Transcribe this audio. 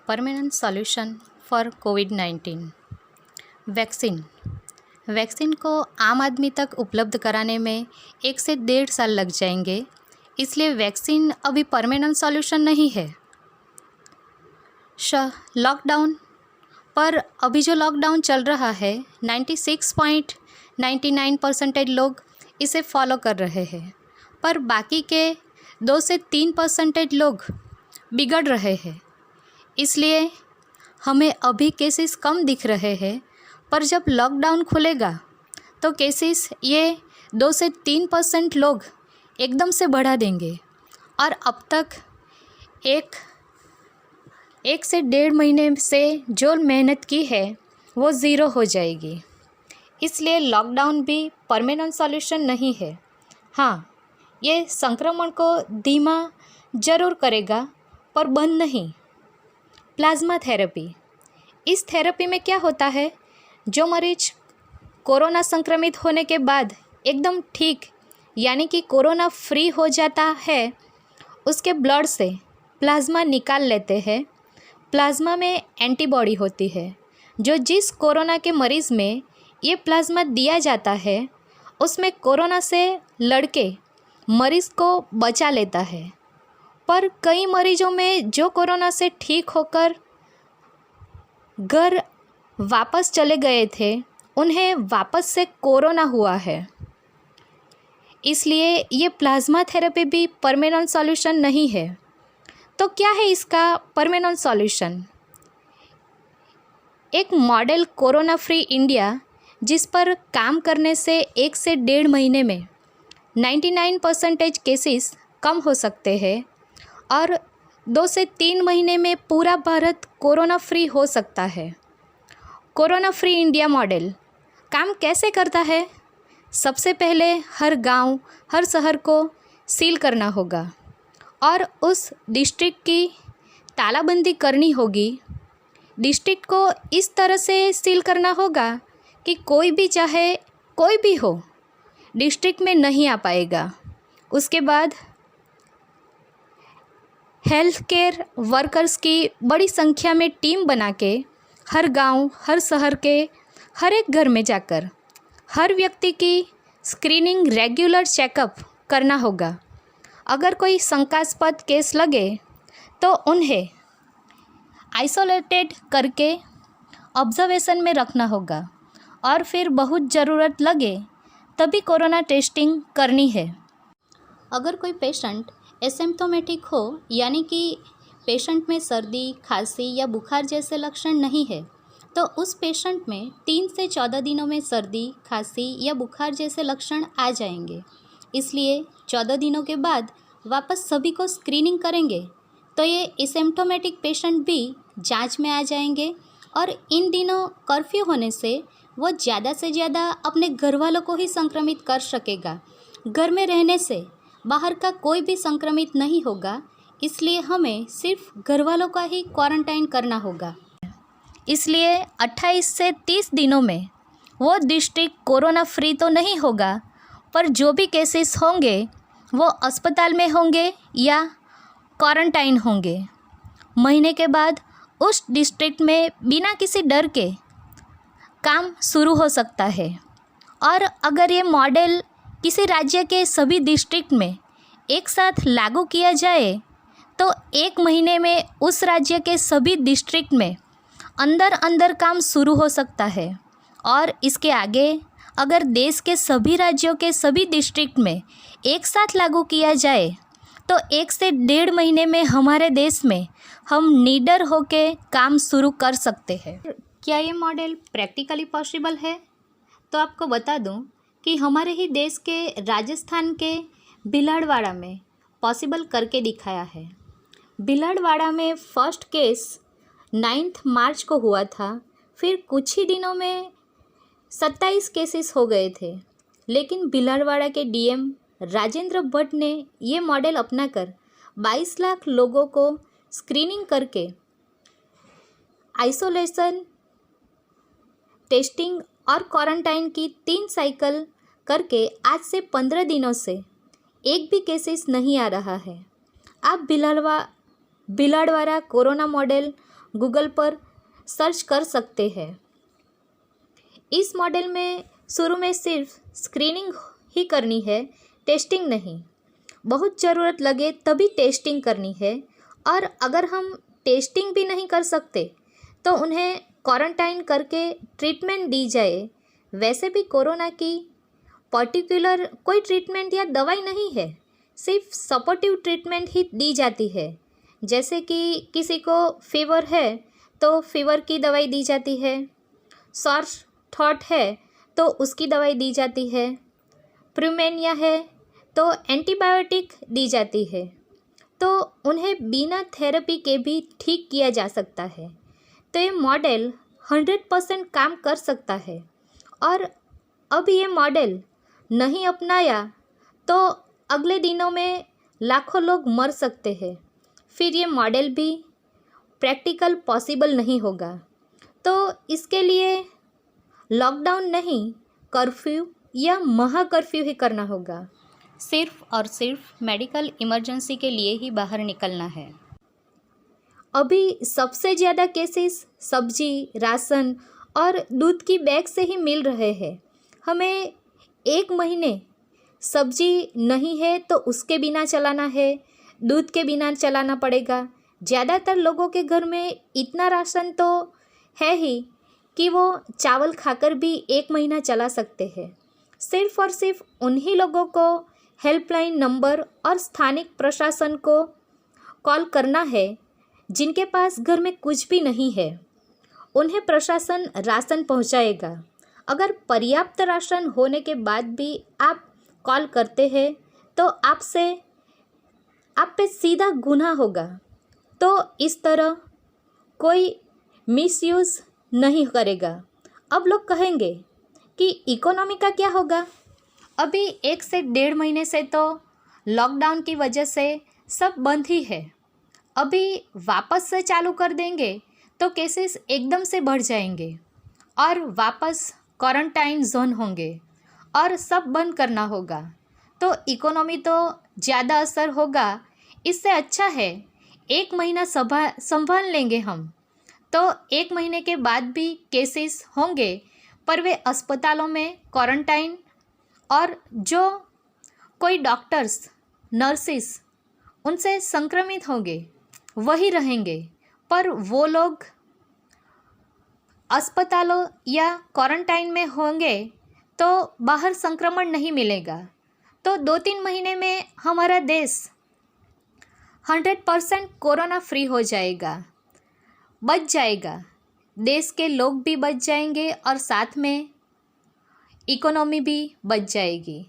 Permanent solution for covid. Vaccine को आम आदमी तक उपलब्ध कराने में 1 से 1.5 साल लग जाएंगे, इसलिए वैक्सीन अभी परमानेंट सॉल्यूशन नहीं है। लॉकडाउन पर अभी जो लॉकडाउन चल रहा है 96.99% लोग इसे फॉलो कर रहे हैं, पर बाकी के 2 से 3% लोग बिगड़ रहे हैं। इसलिए हमें अभी केसेस कम दिख रहे हैं, पर जब लॉकडाउन खुलेगा तो केसेस ये 2 से 3% लोग एकदम से बढ़ा देंगे और अब तक एक से 1.5 महीने से जो मेहनत की है वो ज़ीरो हो जाएगी। इसलिए लॉकडाउन भी परमानेंट सॉल्यूशन नहीं है। हाँ, ये संक्रमण को धीमा ज़रूर करेगा पर बंद नहीं। प्लाज्मा थेरेपी, इस थेरेपी में क्या होता है, जो मरीज कोरोना संक्रमित होने के बाद एकदम ठीक यानी कि कोरोना फ्री हो जाता है, उसके ब्लड से प्लाज्मा निकाल लेते हैं। प्लाज्मा में एंटीबॉडी होती है, जो जिस कोरोना के मरीज़ में ये प्लाज्मा दिया जाता है उसमें कोरोना से लड़के मरीज़ को बचा लेता है। पर कई मरीजों में जो कोरोना से ठीक होकर घर वापस चले गए थे, उन्हें वापस से कोरोना हुआ है। इसलिए ये प्लाज्मा थेरेपी भी परमानेंट सॉल्यूशन नहीं है। तो क्या है इसका परमानेंट सॉल्यूशन? एक मॉडल कोरोना फ्री इंडिया, जिस पर काम करने से 1 से 1.5 महीने में 99% केसेस कम हो सकते हैं और 2 से 3 महीने में पूरा भारत कोरोना फ्री हो सकता है। कोरोना फ्री इंडिया मॉडल काम कैसे करता है? सबसे पहले हर गांव, हर शहर को सील करना होगा और उस डिस्ट्रिक्ट की तालाबंदी करनी होगी। डिस्ट्रिक्ट को इस तरह से सील करना होगा कि कोई भी चाहे कोई भी हो, डिस्ट्रिक्ट में नहीं आ पाएगा। उसके बाद हेल्थ केयर वर्कर्स की बड़ी संख्या में टीम बना के हर गांव, हर शहर के हर एक घर में जाकर हर व्यक्ति की स्क्रीनिंग, रेगुलर चेकअप करना होगा। अगर कोई शंकास्पद केस लगे तो उन्हें आइसोलेटेड करके ऑब्जर्वेशन में रखना होगा और फिर बहुत ज़रूरत लगे तभी कोरोना टेस्टिंग करनी है। अगर कोई पेशेंट एसिम्प्टोमेटिक हो, यानी कि पेशेंट में सर्दी, खांसी या बुखार जैसे लक्षण नहीं है, तो उस पेशेंट में 3 से 14 दिनों में सर्दी, खांसी या बुखार जैसे लक्षण आ जाएंगे। इसलिए 14 दिनों के बाद वापस सभी को स्क्रीनिंग करेंगे तो ये एसिम्प्टोमेटिक पेशेंट भी जांच में आ जाएंगे और इन दिनों कर्फ्यू होने से वो ज़्यादा से ज़्यादा अपने घर वालों को ही संक्रमित कर सकेगा। घर में रहने से बाहर का कोई भी संक्रमित नहीं होगा, इसलिए हमें सिर्फ घर वालों का ही क्वारंटाइन करना होगा। इसलिए 28 से 30 दिनों में वो डिस्ट्रिक्ट कोरोना फ्री तो नहीं होगा, पर जो भी केसेस होंगे वो अस्पताल में होंगे या क्वारंटाइन होंगे। महीने के बाद उस डिस्ट्रिक्ट में बिना किसी डर के काम शुरू हो सकता है। और अगर ये मॉडल किसी राज्य के सभी डिस्ट्रिक्ट में एक साथ लागू किया जाए तो 1 महीने में उस राज्य के सभी डिस्ट्रिक्ट में अंदर काम शुरू हो सकता है। और इसके आगे अगर देश के सभी राज्यों के सभी डिस्ट्रिक्ट में एक साथ लागू किया जाए तो 1 से 1.5 महीने में हमारे देश में हम निडर होके काम शुरू कर सकते हैं। क्या ये मॉडल प्रैक्टिकली पॉसिबल है? तो आपको बता दूं कि हमारे ही देश के राजस्थान के भिलवाड़ा में पॉसिबल करके दिखाया है। भिलवाड़ा में फर्स्ट केस 9 मार्च को हुआ था, फिर कुछ ही दिनों में 27 केसेस हो गए थे। लेकिन भिलवाड़ा के डीएम राजेंद्र भट्ट ने ये मॉडल अपनाकर 22 लाख लोगों को स्क्रीनिंग करके आइसोलेशन, टेस्टिंग और क्वारंटाइन की 3 साइकिल करके आज से 15 दिनों से एक भी केसेस नहीं आ रहा है। आप भिलवाड़ा कोरोना मॉडल गूगल पर सर्च कर सकते हैं। इस मॉडल में शुरू में सिर्फ स्क्रीनिंग ही करनी है, टेस्टिंग नहीं। बहुत ज़रूरत लगे तभी टेस्टिंग करनी है, और अगर हम टेस्टिंग भी नहीं कर सकते तो उन्हें क्वारंटाइन करके ट्रीटमेंट दी जाए। वैसे भी कोरोना की पर्टिकुलर कोई ट्रीटमेंट या दवाई नहीं है, सिर्फ सपोर्टिव ट्रीटमेंट ही दी जाती है। जैसे कि किसी को फीवर है तो फीवर की दवाई दी जाती है, सॉर थ्रोट है तो उसकी दवाई दी जाती है, प्यूमेनिया है तो एंटीबायोटिक दी जाती है। तो उन्हें बिना थेरेपी के भी ठीक किया जा सकता है। तो ये मॉडल 100% काम कर सकता है, और अब ये मॉडल नहीं अपनाया तो अगले दिनों में लाखों लोग मर सकते हैं। फिर ये मॉडल भी प्रैक्टिकल पॉसिबल नहीं होगा। तो इसके लिए लॉकडाउन नहीं, कर्फ्यू या महा कर्फ्यू ही करना होगा। सिर्फ और सिर्फ मेडिकल इमरजेंसी के लिए ही बाहर निकलना है। अभी सबसे ज़्यादा केसेस सब्जी, राशन और दूध की बैग से ही मिल रहे हैं। हमें 1 महीने सब्जी नहीं है तो उसके बिना चलाना है, दूध के बिना चलाना पड़ेगा। ज़्यादातर लोगों के घर में इतना राशन तो है ही कि वो चावल खाकर भी 1 महीना चला सकते हैं। सिर्फ और सिर्फ उन्हीं लोगों को हेल्पलाइन नंबर और स्थानिक प्रशासन को कॉल करना है जिनके पास घर में कुछ भी नहीं है। उन्हें प्रशासन राशन पहुंचाएगा। अगर पर्याप्त राशन होने के बाद भी आप कॉल करते हैं तो आप पे सीधा गुनाह होगा। तो इस तरह कोई मिसयूज़ नहीं करेगा। अब लोग कहेंगे कि इकोनॉमी का क्या होगा? अभी 1 से 1.5 महीने से तो लॉकडाउन की वजह से सब बंद ही है। अभी वापस से चालू कर देंगे तो केसेस एकदम से बढ़ जाएंगे और वापस क्वारंटाइन जोन होंगे और सब बंद करना होगा। तो इकोनॉमी तो ज़्यादा असर होगा। इससे अच्छा है 1 महीना संभाल लेंगे हम। तो 1 महीने के बाद भी केसेस होंगे, पर वे अस्पतालों में क्वारंटाइन, और जो कोई डॉक्टर्स, नर्सिस उनसे संक्रमित होंगे वही रहेंगे, पर वो लोग अस्पतालों या क्वारंटाइन में होंगे तो बाहर संक्रमण नहीं मिलेगा। तो 2-3 महीने में हमारा देश 100% कोरोना फ्री हो जाएगा, बच जाएगा। देश के लोग भी बच जाएंगे और साथ में इकोनॉमी भी बच जाएगी।